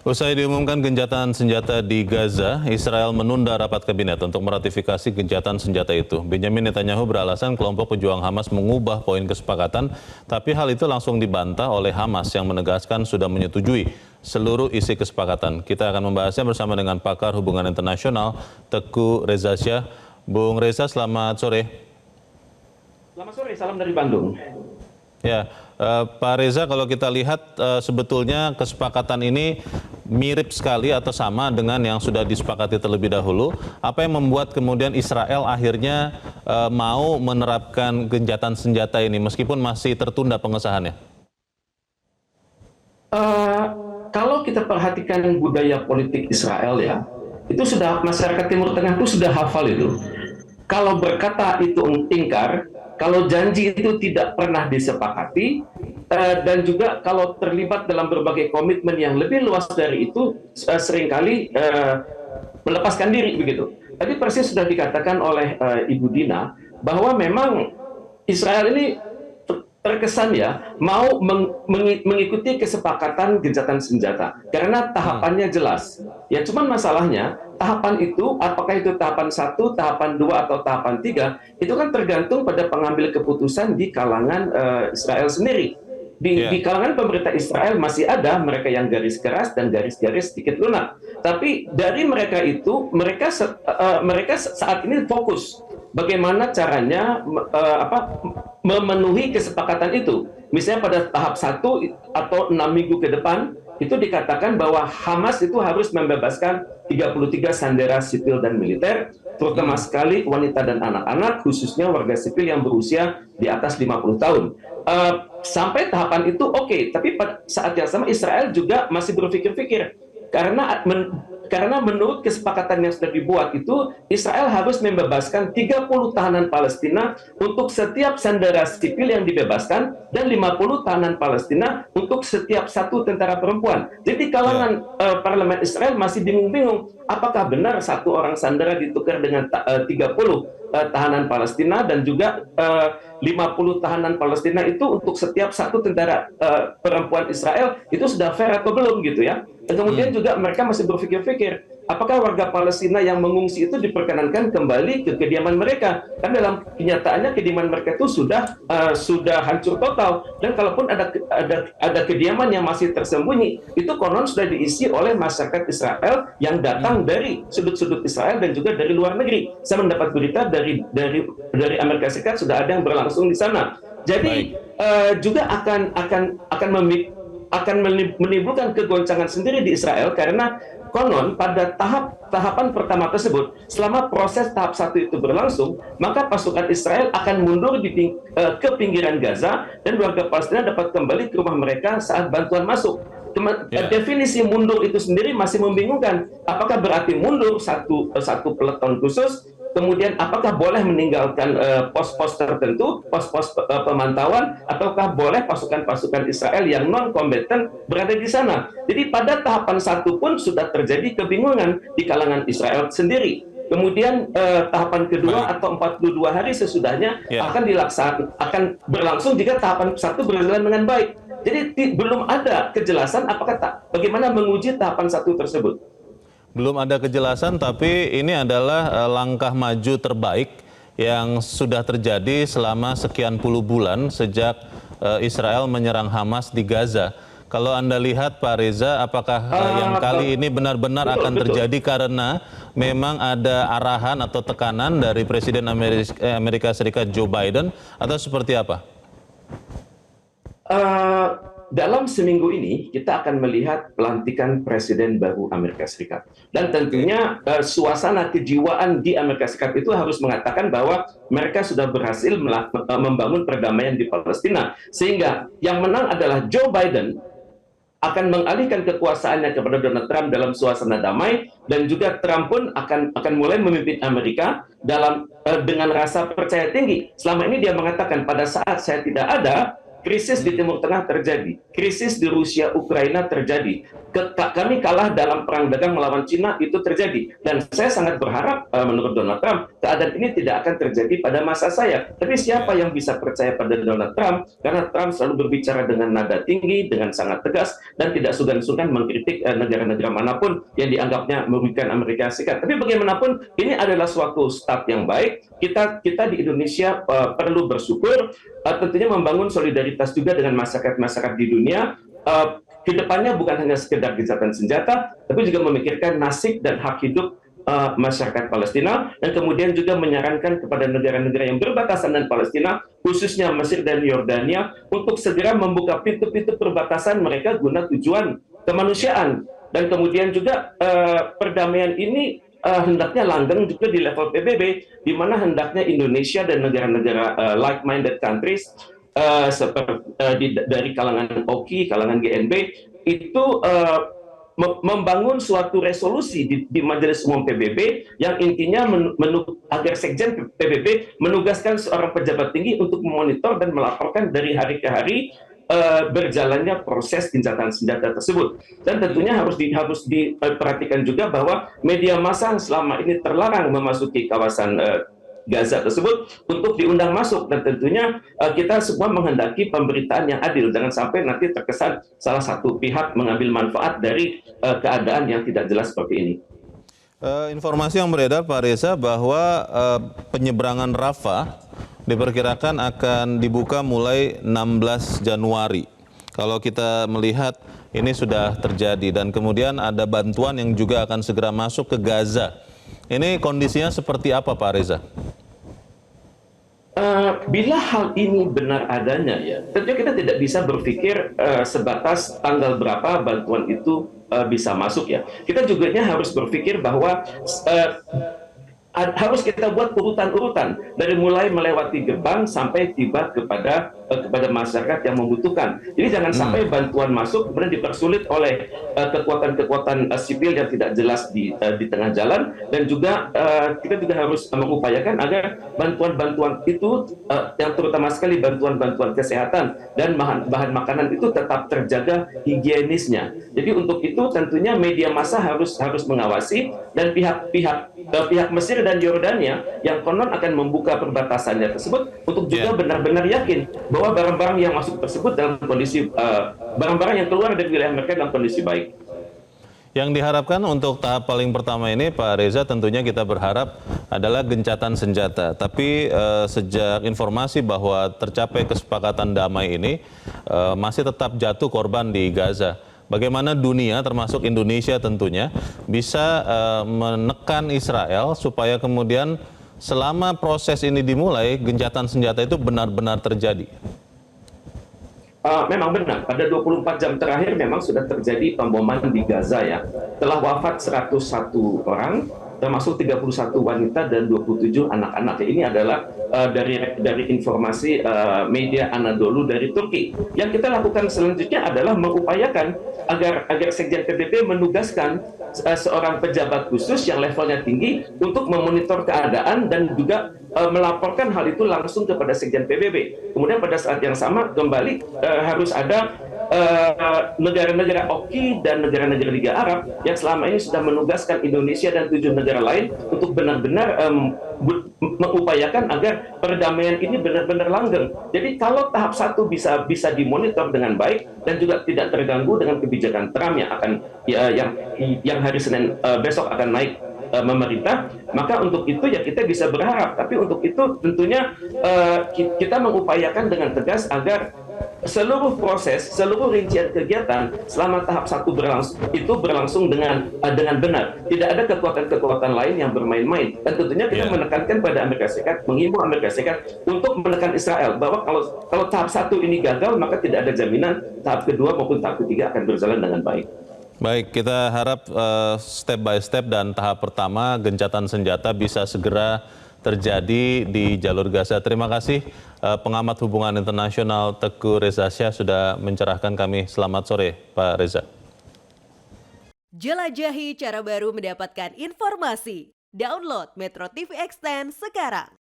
Usai diumumkan gencatan senjata di Gaza, Israel menunda rapat kabinet untuk meratifikasi gencatan senjata itu. Benjamin Netanyahu beralasan kelompok pejuang Hamas mengubah poin kesepakatan, tapi hal itu langsung dibantah oleh Hamas yang menegaskan sudah menyetujui seluruh isi kesepakatan. Kita akan membahasnya bersama dengan pakar hubungan internasional Teguh Reza Syah. Bung Reza, selamat sore. Selamat sore, salam dari Bandung. Ya, Pak Reza, kalau kita lihat sebetulnya kesepakatan ini mirip sekali atau sama dengan yang sudah disepakati terlebih dahulu. Apa yang membuat kemudian Israel akhirnya mau menerapkan gencatan senjata ini meskipun masih tertunda pengesahannya? Kalau kita perhatikan budaya politik Israel ya, itu sudah masyarakat Timur Tengah itu sudah hafal itu. Kalau berkata itu ingkar, kalau janji itu tidak pernah disepakati, dan juga kalau terlibat dalam berbagai komitmen yang lebih luas dari itu, seringkali melepaskan diri begitu. Tadi persis sudah dikatakan oleh Ibu Dina bahwa memang Israel ini terkesan ya mau mengikuti kesepakatan gencatan senjata karena tahapannya jelas. Ya cuman masalahnya tahapan itu apakah itu tahapan 1, tahapan 2 atau tahapan 3 itu kan tergantung pada pengambil keputusan di kalangan Israel sendiri. Di kalangan pemerintah Israel masih ada mereka yang garis keras dan garis-garis sedikit lunak. Tapi dari mereka itu mereka saat ini fokus bagaimana caranya memenuhi kesepakatan itu. Misalnya pada tahap 1 atau 6 minggu ke depan, itu dikatakan bahwa Hamas itu harus membebaskan 33 sandera sipil dan militer, terutama sekali wanita dan anak-anak, khususnya warga sipil yang berusia di atas 50 tahun. Sampai tahapan itu oke, tapi pada saat yang sama Israel juga masih berpikir-pikir. Karena menurut kesepakatan yang sudah dibuat itu, Israel harus membebaskan 30 tahanan Palestina untuk setiap sandera sipil yang dibebaskan dan 50 tahanan Palestina untuk setiap satu tentara perempuan. Jadi kalangan parlemen Israel masih bingung-bingung apakah benar satu orang sandera ditukar dengan 30 tahanan Palestina dan juga 50 tahanan Palestina itu untuk setiap satu tentara perempuan Israel, itu sudah fair atau belum gitu ya. Dan kemudian juga mereka masih berpikir-pikir apakah warga Palestina yang mengungsi itu diperkenankan kembali ke kediaman mereka, kan dalam kenyataannya kediaman mereka itu sudah hancur total, dan kalaupun ada kediaman yang masih tersembunyi itu konon sudah diisi oleh masyarakat Israel yang datang dari sudut-sudut Israel dan juga dari luar negeri. Saya mendapat berita dari Amerika Serikat sudah ada yang berlangsung di sana. Jadi juga akan menimbulkan kegoncangan sendiri di Israel karena konon pada tahapan pertama tersebut, selama proses tahap 1 itu berlangsung, maka pasukan Israel akan mundur ke pinggiran Gaza dan warga Palestina dapat kembali ke rumah mereka saat bantuan masuk. Definisi mundur itu sendiri masih membingungkan. Apakah berarti mundur satu peleton khusus, kemudian apakah boleh meninggalkan pos-pos tertentu, pos-pos pemantauan, ataukah boleh pasukan-pasukan Israel yang non-kombatan berada di sana. Jadi pada tahapan 1 pun sudah terjadi kebingungan di kalangan Israel sendiri. Kemudian tahapan kedua atau 42 hari sesudahnya akan berlangsung jika tahapan 1 berjalan dengan baik. Jadi belum ada kejelasan bagaimana menguji tahapan 1 tersebut. Belum ada kejelasan, tapi ini adalah langkah maju terbaik yang sudah terjadi selama sekian puluh bulan sejak Israel menyerang Hamas di Gaza. Kalau Anda lihat, Pak Reza, apakah yang kali ini benar-benar akan terjadi karena memang ada arahan atau tekanan dari Presiden Amerika Serikat Joe Biden, atau seperti apa? Dalam seminggu ini kita akan melihat pelantikan Presiden baru Amerika Serikat. Dan tentunya suasana kejiwaan di Amerika Serikat itu harus mengatakan bahwa mereka sudah berhasil membangun perdamaian di Palestina. Sehingga yang menang adalah Joe Biden akan mengalihkan kekuasaannya kepada Donald Trump dalam suasana damai, dan juga Trump pun akan mulai memimpin Amerika dengan rasa percaya tinggi. Selama ini dia mengatakan pada saat saya tidak ada, krisis di Timur Tengah terjadi, krisis di Rusia Ukraina terjadi, kami kalah dalam perang dagang melawan Cina itu terjadi, dan saya sangat berharap menurut Donald Trump keadaan ini tidak akan terjadi pada masa saya. Tapi siapa yang bisa percaya pada Donald Trump? Karena Trump selalu berbicara dengan nada tinggi, dengan sangat tegas, dan tidak sungkan-sungkan mengkritik negara-negara manapun yang dianggapnya merugikan Amerika Serikat. Tapi bagaimanapun ini adalah suatu start yang baik. Kita di Indonesia perlu bersyukur, tentunya membangun solidaritas juga dengan masyarakat-masyarakat di dunia. Kedepannya bukan hanya sekedar gencatan senjata, tapi juga memikirkan nasib dan hak hidup masyarakat Palestina, dan kemudian juga menyarankan kepada negara-negara yang berbatasan dengan Palestina, khususnya Mesir dan Yordania, untuk segera membuka pintu-pintu perbatasan mereka guna tujuan kemanusiaan. Dan kemudian juga perdamaian ini hendaknya langgeng juga di level PBB, di mana hendaknya Indonesia dan negara-negara like-minded countries dari kalangan OKI, kalangan GNB, itu membangun suatu resolusi di Majelis Umum PBB yang intinya agar Sekjen PBB menugaskan seorang pejabat tinggi untuk memonitor dan melaporkan dari hari ke hari berjalannya proses gencatan senjata tersebut. Dan tentunya harus diperhatikan juga bahwa media massa yang selama ini terlarang memasuki kawasan Gaza tersebut untuk diundang masuk, dan tentunya kita semua menghendaki pemberitaan yang adil, jangan sampai nanti terkesan salah satu pihak mengambil manfaat dari keadaan yang tidak jelas seperti ini. Informasi yang beredar Pak Reza bahwa penyeberangan Rafah diperkirakan akan dibuka mulai 16 Januari. Kalau kita melihat ini sudah terjadi, dan kemudian ada bantuan yang juga akan segera masuk ke Gaza. Ini kondisinya seperti apa Pak Reza? Bila hal ini benar adanya, ya tentunya kita tidak bisa berpikir sebatas tanggal berapa bantuan itu bisa masuk, ya. Kita juga harus berpikir bahwa harus kita buat urutan-urutan dari mulai melewati gerbang sampai tiba kepada masyarakat yang membutuhkan. Jadi jangan sampai bantuan masuk kemudian dipersulit oleh kekuatan-kekuatan sipil yang tidak jelas di tengah jalan, dan juga kita juga harus mengupayakan agar bantuan-bantuan itu yang terutama sekali bantuan-bantuan kesehatan dan bahan makanan itu tetap terjaga higienisnya. Jadi untuk itu tentunya media massa harus mengawasi, dan pihak Mesir dan Yordania yang konon akan membuka perbatasannya tersebut untuk juga benar-benar yakin bahwa barang-barang yang masuk tersebut dalam kondisi barang-barang yang keluar dari wilayah mereka dalam kondisi baik. Yang diharapkan untuk tahap paling pertama ini Pak Reza, tentunya kita berharap adalah gencatan senjata. Tapi sejak informasi bahwa tercapai kesepakatan damai ini masih tetap jatuh korban di Gaza. Bagaimana dunia, termasuk Indonesia tentunya, bisa menekan Israel supaya kemudian selama proses ini dimulai, gencatan senjata itu benar-benar terjadi? Memang benar, pada 24 jam terakhir memang sudah terjadi pemboman di Gaza, ya. Telah wafat 101 orang, termasuk 31 wanita dan 27 anak-anak. Ini adalah dari informasi media Anadolu dari Turki. Yang kita lakukan selanjutnya adalah mengupayakan agar Sekjen PBB menugaskan seorang pejabat khusus yang levelnya tinggi untuk memonitor keadaan dan juga melaporkan hal itu langsung kepada Sekjen PBB. Kemudian pada saat yang sama kembali harus ada negara-negara OKI dan negara-negara Liga Arab yang selama ini sudah menugaskan Indonesia dan 7 negara lain untuk benar-benar mengupayakan agar perdamaian ini benar-benar langgeng. Jadi kalau tahap 1 bisa dimonitor dengan baik dan juga tidak terganggu dengan kebijakan Trump yang akan yang hari Senin besok akan naik memerintah, maka untuk itu ya kita bisa berharap. Tapi untuk itu tentunya kita mengupayakan dengan tegas agar seluruh proses, seluruh rincian kegiatan selama tahap 1 berlangsung dengan benar. Tidak ada kekuatan-kekuatan lain yang bermain-main. Dan tentunya kita menekankan pada Amerika Serikat, mengimbau Amerika Serikat untuk menekan Israel bahwa kalau tahap 1 ini gagal, maka tidak ada jaminan tahap kedua maupun tahap ketiga akan berjalan dengan baik. Baik, kita harap step by step dan tahap pertama gencatan senjata bisa segera terjadi di jalur Gaza. Terima kasih pengamat hubungan internasional Teguh Reza Shah sudah mencerahkan kami. Selamat sore Pak Reza. Jelajahi cara baru mendapatkan informasi. Download Metro TV Extend sekarang.